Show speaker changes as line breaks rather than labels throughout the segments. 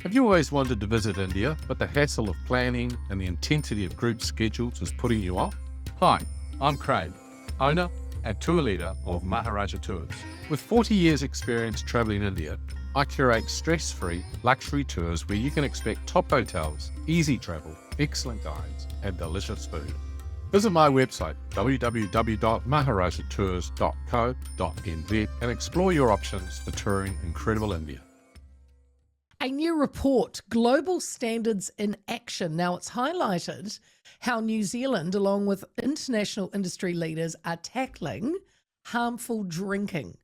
Have you always wanted to visit India, but the hassle of planning and the intensity of group schedules is putting you off? Hi, I'm Craig, owner and tour leader of Maharaja Tours. With 40 years experience traveling India, I curate stress-free luxury tours where you can expect top hotels, easy travel, excellent guides and delicious food. Visit my website www.maharajatours.co.nz and explore your options for touring incredible India.
A new report, Global Standards in Action. Now, it's highlighted how New Zealand, along with international industry leaders, are tackling harmful drinking.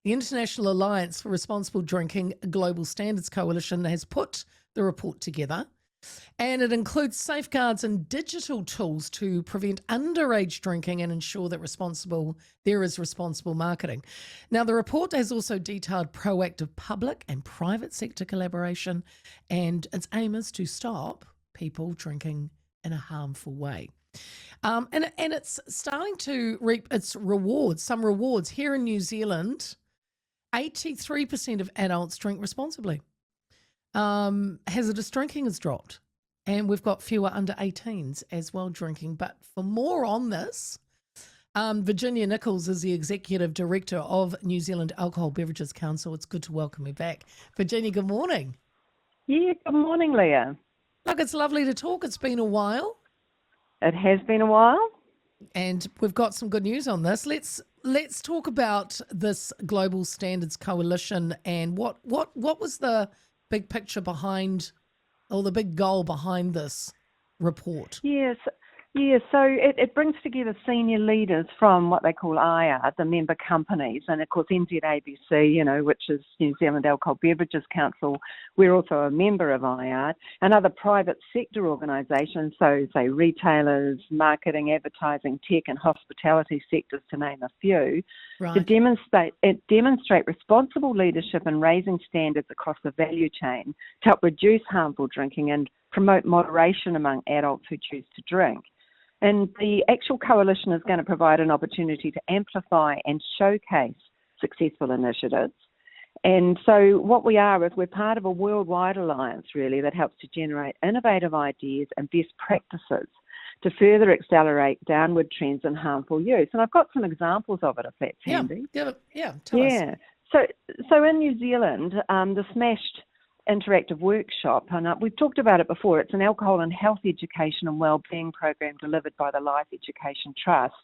The International Alliance for Responsible Drinking Global Standards Coalition has put the report together, and it includes safeguards and digital tools to prevent underage drinking and ensure that there is responsible marketing. Now, the report has also detailed proactive public and private sector collaboration, and its aim is to stop people drinking in a harmful way. And it's starting to reap its rewards, some rewards. Here in New Zealand, 83% of adults drink responsibly. Hazardous drinking has dropped, and we've got fewer under 18s as well drinking. But for more on this, Virginia Nicholls is the Executive Director of New Zealand Alcohol Beverages Council. It's good to welcome you back. Virginia, good morning.
Yeah, good morning, Leah.
Look, it's lovely to talk. It's been a while.
It has been a while.
And we've got some good news on this. Let's talk about this Global Standards Coalition and what was the big picture behind, or the big goal behind this report?
Yes. So it brings together senior leaders from what they call IARD, the member companies, and of course NZABC, which is New Zealand Alcohol Beverages Council. We're also a member of IARD, and other private sector organisations, so say retailers, marketing, advertising, tech and hospitality sectors, to name a few,
Right.
to demonstrate responsible leadership in raising standards across the value chain to help reduce harmful drinking and promote moderation among adults who choose to drink. And the actual coalition is going to provide an opportunity to amplify and showcase successful initiatives. And so what we are is we're part of a worldwide alliance, really, that helps to generate innovative ideas and best practices to further accelerate downward trends in harmful use. And I've got some examples of it, if that's handy.
Tell us.
So in New Zealand, the Smashed interactive workshop, and we've talked about it before. It's an alcohol and health education and wellbeing program delivered by the Life Education Trust.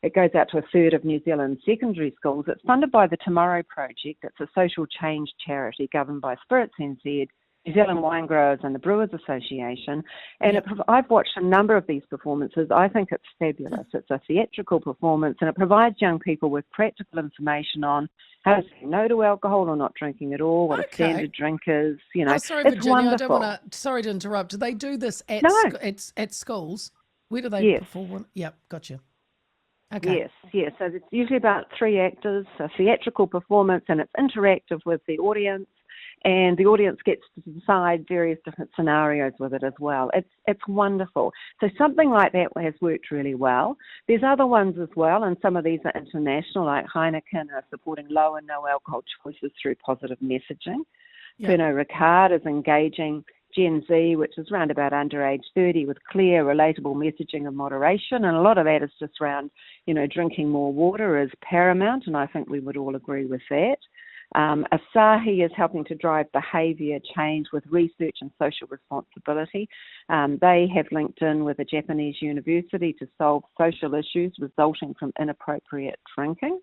It goes out to a third of New Zealand secondary schools. It's funded by the Tomorrow Project. It's a social change charity governed by Spirits NZ, New Zealand Wine Growers and the Brewers Association. And I've watched a number of these performances. I think it's fabulous. It's a theatrical performance, and it provides young people with practical information on how to say no to alcohol or not drinking at all, what a standard drink is.
Sorry,
it's
Virginia,
wonderful.
I don't want to. Sorry to interrupt. Do they do this at at schools? Where do they perform? Yep, gotcha. Okay.
Yes. So it's usually about 3 actors, a theatrical performance, and it's interactive with the audience. And the audience gets to decide various different scenarios with it as well. It's wonderful. So something like that has worked really well. There's other ones as well, and some of these are international, like Heineken are supporting low and no alcohol choices through positive messaging. Pernod Ricard is engaging Gen Z, which is around about underage 30, with clear, relatable messaging of moderation. And a lot of that is just around, drinking more water is paramount, and I think we would all agree with that. Asahi is helping to drive behaviour change with research and social responsibility. They have linked in with a Japanese university to solve social issues resulting from inappropriate drinking.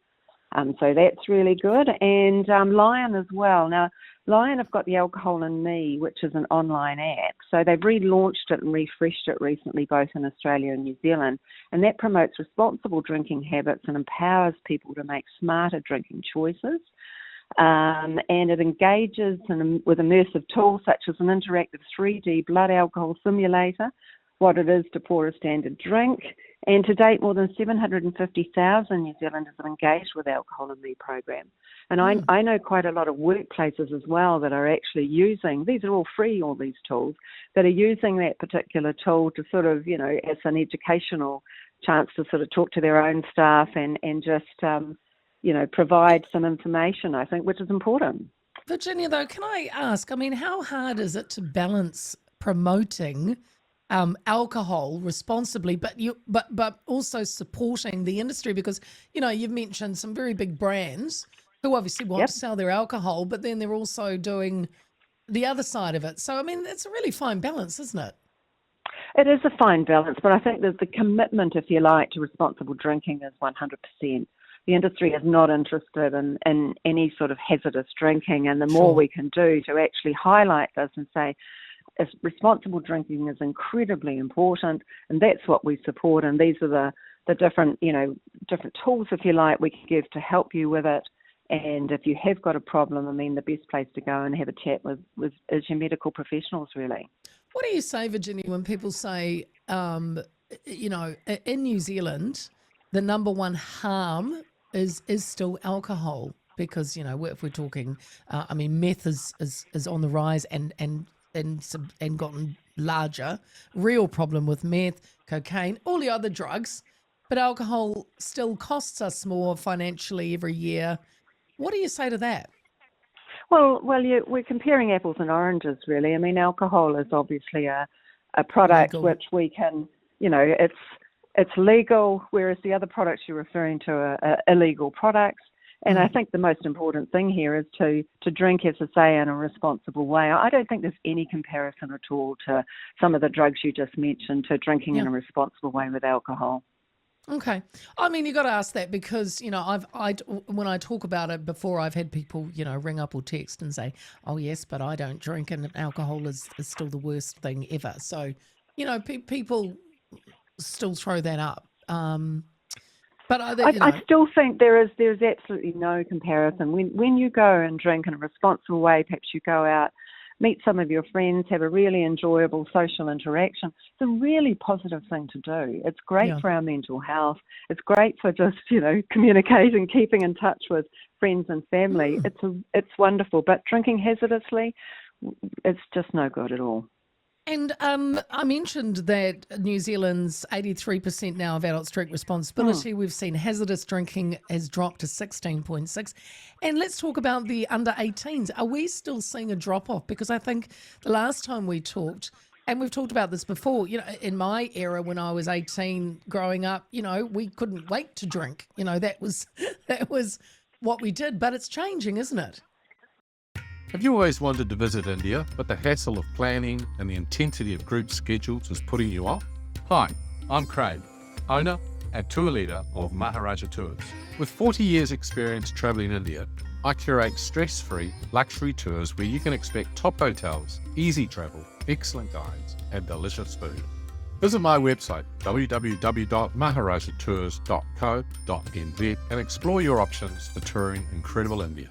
So that's really good. And Lion as well. Now, Lion have got the Alcohol and Me, which is an online app. So they've relaunched it and refreshed it recently, both in Australia and New Zealand. And that promotes responsible drinking habits and empowers people to make smarter drinking choices. And it engages with immersive tools such as an interactive 3D blood alcohol simulator, what it is to pour a standard drink. And to date, more than 750,000 New Zealanders have engaged with the Alcohol and Me program. And I know quite a lot of workplaces as well that are actually using, these are all free, all these tools, that are using that particular tool to sort of, as an educational chance to sort of talk to their own staff and just provide some information, I think, which is important.
Virginia, though, can I ask, I mean, how hard is it to balance promoting alcohol responsibly, but also supporting the industry? Because, you've mentioned some very big brands who obviously want
Yep.
to sell their alcohol, but then they're also doing the other side of it. So, I mean, it's a really fine balance, isn't it?
It is a fine balance, but I think that the commitment, if you like, to responsible drinking is 100%. The industry is not interested in any sort of hazardous drinking, and the more we can do to actually highlight this and say, responsible drinking is incredibly important, and that's what we support, and these are the different, different tools, if you like, we can give to help you with it. And if you have got a problem, I mean, the best place to go and have a chat with is your medical professionals, really.
What do you say, Virginia, when people say, in New Zealand, the number one harm is still alcohol? Because, if we're talking, meth is on the rise and gotten larger. Real problem with meth, cocaine, all the other drugs, but alcohol still costs us more financially every year. What do you say to that?
Well, we're comparing apples and oranges, really. I mean, alcohol is obviously a product
Legal.
which we can, it's legal, whereas the other products you're referring to are illegal products. And I think the most important thing here is to drink, as I say, in a responsible way. I don't think there's any comparison at all to some of the drugs you just mentioned to drinking in a responsible way with alcohol.
Okay. I mean, you got to ask that because, when I talk about it before, I've had people, ring up or text and say, oh, yes, but I don't drink and alcohol is still the worst thing ever. So, people still throw that up. But
I still think there's absolutely no comparison. When you go and drink in a responsible way, perhaps you go out, meet some of your friends, have a really enjoyable social interaction. It's a really positive thing to do. It's great for our mental health. It's great for just, communicating, keeping in touch with friends and family. It's wonderful. But drinking hazardously, it's just no good at all.
And I mentioned that New Zealand's 83% now of adults drink responsibility. We've seen hazardous drinking has dropped to 16.6. And let's talk about the under 18s. Are we still seeing a drop off? Because I think the last time we talked, and we've talked about this before, in my era when I was 18 growing up, we couldn't wait to drink. That was what we did. But it's changing, isn't it?
Have you always wanted to visit India, but the hassle of planning and the intensity of group schedules is putting you off? Hi, I'm Craig, owner and tour leader of Maharaja Tours. With 40 years experience travelling India, I curate stress-free luxury tours where you can expect top hotels, easy travel, excellent guides and delicious food. Visit my website www.maharajatours.co.nz and explore your options for touring incredible India.